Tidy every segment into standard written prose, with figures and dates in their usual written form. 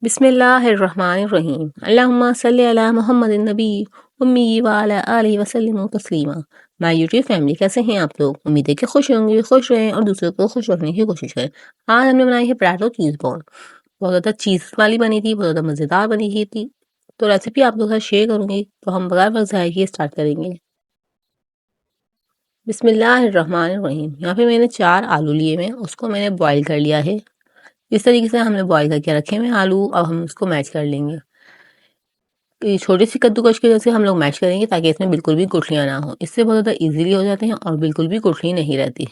बिस्मिल्लाहिर्रहमानिर्रहीम अल्लाहुम्मा सल्ली अला मुहम्मदिन नबी उम्मी व अला आलिहि वसल्लम तस्लीमा। माय यूट्यूब फैमिली, कैसे हैं आप लोग? उम्मीद है कि खुश होंगे, खुश रहें और दूसरों को खुश रखने की कोशिश करें। आज हमने बनाई है पराठो चीज़ बॉल। बहुत ज़्यादा चीज़ वाली बनी थी, बहुत ज़्यादा मज़ेदार बनी थी। तो रेसिपी आप लोगों के साथ शेयर करूँगी। तो हम बगैर वक्त ज़ाया किए स्टार्ट करेंगे। बिस्मिल्लाहिर्रहमानिर्रहीम। यहाँ पे मैंने 4 आलू लिए हैं, उसको मैंने बॉईल कर लिया है। इस तरीके से हमने बॉईल करके रखे हुए आलू। अब हम उसको मैश कर लेंगे। छोटी सी कद्दूकश की वजह से हम लोग मैश करेंगे ताकि इसमें बिल्कुल भी गुठलियाँ ना हो। इससे बहुत ज़्यादा इजीली हो जाते हैं और बिल्कुल भी गुठली नहीं रहती।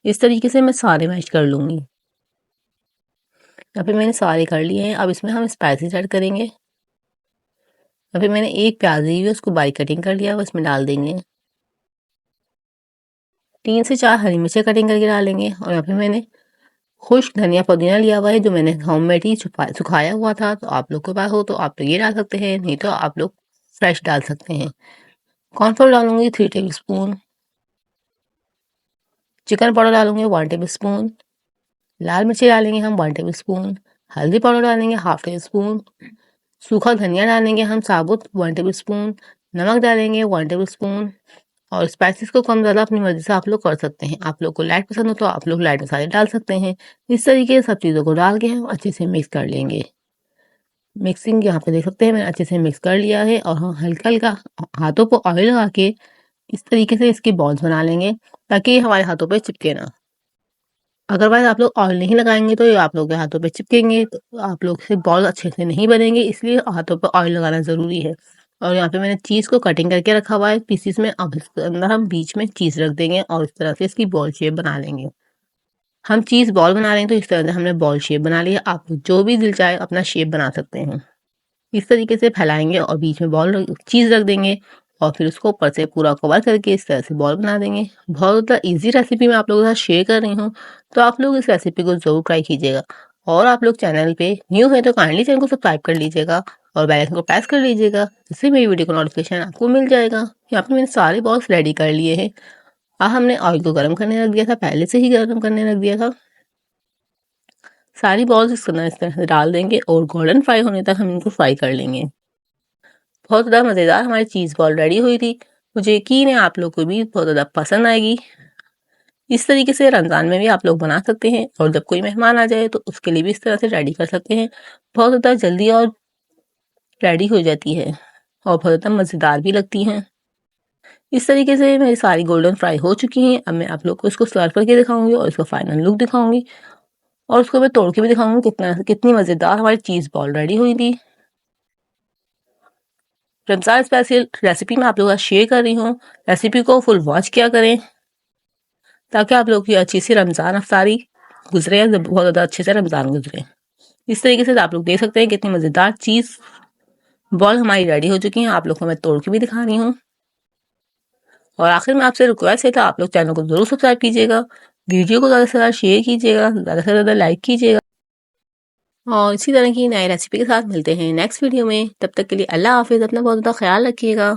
इस तरीके से मैं सारे मैश कर लूँगी। यहाँ पे मैंने सारे कर लिए हैं। अब इसमें हम स्पाइसेस ऐड करेंगे। यहाँ पे मैंने एक प्याज ली हुई है, उसको बारीक कटिंग कर लिया, वो इसमें डाल देंगे। 3 से 4 हरी मिर्चें कटिंग करके डालेंगे। और यहाँ पे मैंने खुश्क धनिया पुदीना लिया हुआ है, जो मैंने होममेड ही सुखाया हुआ था। तो आप लोग के पास हो तो आप लोग ये डाल सकते हैं, नहीं तो आप लोग फ्रेश डाल सकते हैं। कॉर्नफ्लोर डालूंगी 3 टेबल स्पून। चिकन पाउडर डालूंगे 1 टेबल स्पून। लाल मिर्ची डालेंगे हम 1 टेबल स्पून। हल्दी पाउडर डालेंगे 1/2 टेबल स्पून। सूखा धनिया डालेंगे हम साबुत 1 टेबल स्पून। नमक डालेंगे 1 टेबल स्पून। और स्पाइसेस को कम ज़्यादा अपनी मर्जी से आप लोग कर सकते हैं। आप लोग को लाइट पसंद हो तो आप लोग लाइट मसाले डाल सकते हैं। इस तरीके से सब चीज़ों को डाल के हम अच्छे से मिक्स कर लेंगे। मिक्सिंग यहाँ पे देख सकते हैं मैंने अच्छे से मिक्स कर लिया है। और हम हल्का हल्का हाथों को ऑयल लगा के इस तरीके से इसकी बॉल्स बना लेंगे ताकि हमारे हाथों पे चिपके ना। अदरवाइज आप लोग ऑयल नहीं लगाएंगे तो ये आप लोगों के हाथों पे चिपकेंगे, तो आप लोग से बॉल अच्छे से नहीं बनेंगे, इसलिए हाथों पे ऑयल लगाना ज़रूरी है। और यहाँ पे मैंने चीज़ को कटिंग करके रखा हुआ है पीसीस में। अब इसके अंदर हम बीच में चीज़ रख देंगे और इस तरह से इसकी बॉल शेप बना लेंगे। हम चीज़ बॉल बना रहे हैं तो इस तरह से हमने बॉल शेप बना लिया। आप जो भी दिल चाहे अपना शेप बना सकते हैं। इस तरीके से फैलाएंगे और बीच में चीज़ रख देंगे और फिर उसको ऊपर से पूरा कवर करके इस तरह से बॉल बना देंगे। बहुत ज़्यादा ईजी रेसिपी मैं आप लोगों के साथ शेयर कर रही हूँ, तो आप लोग इस रेसिपी को ज़रूर ट्राई कीजिएगा। और आप लोग चैनल पे न्यू है तो काइंडली चैनल को सब्सक्राइब कर लीजिएगा और बेल आइकन को प्रेस कर लीजिएगा, जिससे मेरी वीडियो का नोटिफिकेशन आपको मिल जाएगा। यहाँ पे मैंने सारे बॉल्स रेडी कर लिए हैं। हमने ऑयल को गर्म करने रख दिया था, पहले से ही गर्म करने रख दिया था। सारी बॉल्स इस तरह से डाल देंगे और गोल्डन फ्राई होने तक हम इनको फ्राई कर लेंगे। बहुत ज़्यादा मज़ेदार हमारी चीज़ बॉल रेडी हुई थी। मुझे यकीन है आप लोग को भी बहुत ज़्यादा पसंद आएगी। इस तरीके से रमज़ान में भी आप लोग बना सकते हैं और जब कोई मेहमान आ जाए तो उसके लिए भी इस तरह से रेडी कर सकते हैं। बहुत ज़्यादा जल्दी और रेडी हो जाती है और बहुत ज़्यादा मज़ेदार भी लगती हैं। इस तरीके से मेरी सारी गोल्डन फ्राई हो चुकी हैं। अब मैं आप लोग को इसको सर्व करके दिखाऊंगी और इसका फाइनल लुक दिखाऊंगी और उसको मैं तोड़ के भी दिखाऊंगी कितनी मज़ेदार हमारी चीज़ बॉल रेडी हुई थी। रमज़ान स्पेशल रेसिपी मैं आप लोगों के साथ शेयर कर रही हूँ। रेसिपी को फुल वॉच किया करें ताकि आप लोग की अच्छी सी रमज़ान अफ्तारी गुजरे, बहुत ज़्यादा अच्छे से रमज़ान गुजरे। इस तरीके से आप लोग देख सकते हैं कितनी मज़ेदार चीज़ बॉल हमारी रेडी हो चुकी हैं। आप लोग को मैं तोड़ के भी दिखा रही हूँ। और आखिर में आपसे रिक्वेस्ट है तो आप लोग चैनल को ज़रूर सब्सक्राइब कीजिएगा, वीडियो को ज़्यादा से ज़्यादा शेयर कीजिएगा, ज़्यादा से ज़्यादा लाइक कीजिएगा। और इसी तरह की नई रेसिपी के साथ मिलते हैं नेक्स्ट वीडियो में। तब तक के लिए अल्लाह हाफिज़। अपना बहुत ज़्यादा ख्याल रखिएगा।